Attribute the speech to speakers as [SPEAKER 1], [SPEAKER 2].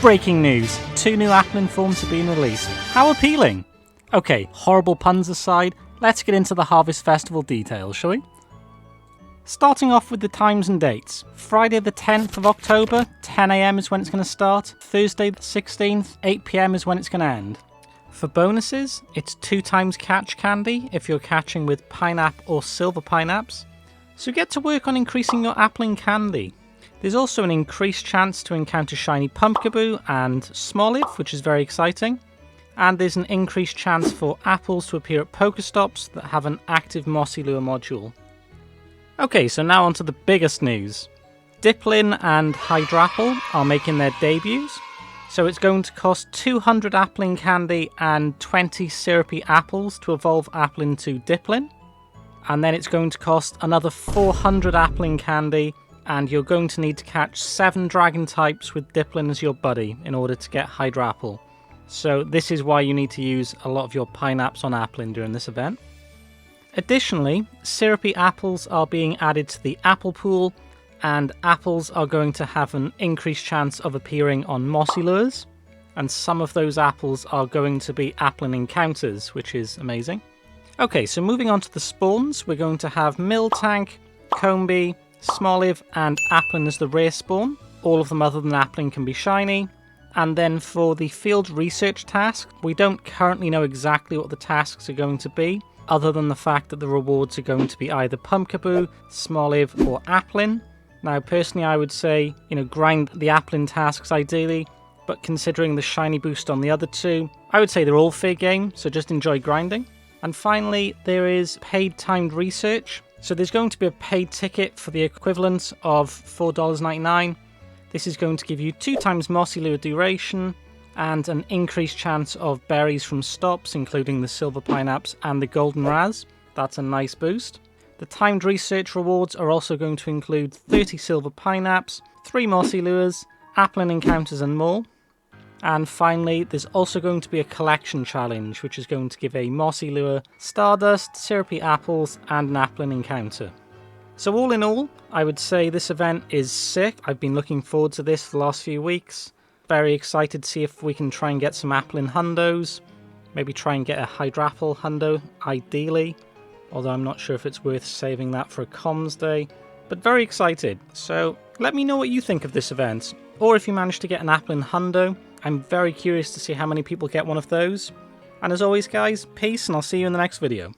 [SPEAKER 1] Breaking news! 2 new applin forms have been released. How appealing! Okay, horrible puns aside, let's get into the Harvest Festival details, shall we? Starting off with the times and dates. Friday the 10th of October, 10 AM is when it's going to start. Thursday the 16th, 8 PM is when it's going to end. For bonuses, it's 2 times catch candy if you're catching with pineapple or silver pineapples. So get to work on increasing your applin candy. There's also an increased chance to encounter shiny pumpkaboo and smoliv, which is very exciting. And there's an increased chance for apples to appear at Pokestops that have an active Mossy Lure module. Okay, so now on to the biggest news. Dipplin and Hydrapple are making their debuts. So it's going to cost 200 applin candy and 20 syrupy apples to evolve applin to dipplin. And then it's going to cost another 400 applin candy, and you're going to need to catch 7 dragon types with dipplin as your buddy in order to get hydrapple. So this is why you need to use a lot of your pineapples on applin during this event. Additionally, syrupy apples are being added to the apple pool, and apples are going to have an increased chance of appearing on Mossy Lures, and some of those apples are going to be applin encounters, which is amazing. Okay, so moving on to the spawns, we're going to have Miltank, Combee, Smoliv and applin as the rare spawn. All of them other than applin can be shiny. And then for the field research task, we don't currently know exactly what the tasks are going to be, other than the fact that the rewards are going to be either pumpkaboo, smoliv or applin. Now personally I would say, grind the applin tasks ideally, but considering the shiny boost on the other 2, I would say they're all fair game, so just enjoy grinding. And finally, there is paid timed research. So there's going to be a paid ticket for the equivalent of $4.99. This is going to give you 2 times Mossy Lure duration and an increased chance of berries from stops, including the silver pineapples and the golden raz. That's a nice boost. The timed research rewards are also going to include 30 silver pineapples, 3 Mossy Lures, applin encounters and more. And finally, there's also going to be a collection challenge, which is going to give a Mossy Lure, Stardust, syrupy apples, and an applin encounter. So all in all, I would say this event is sick. I've been looking forward to this for the last few weeks. Very excited to see if we can try and get some applin hundos. Maybe try and get a hydrapple hundo, ideally. Although I'm not sure if it's worth saving that for a comms day. But very excited. So let me know what you think of this event. Or if you manage to get an applin hundo. I'm very curious to see how many people get one of those. And as always guys, peace and I'll see you in the next video.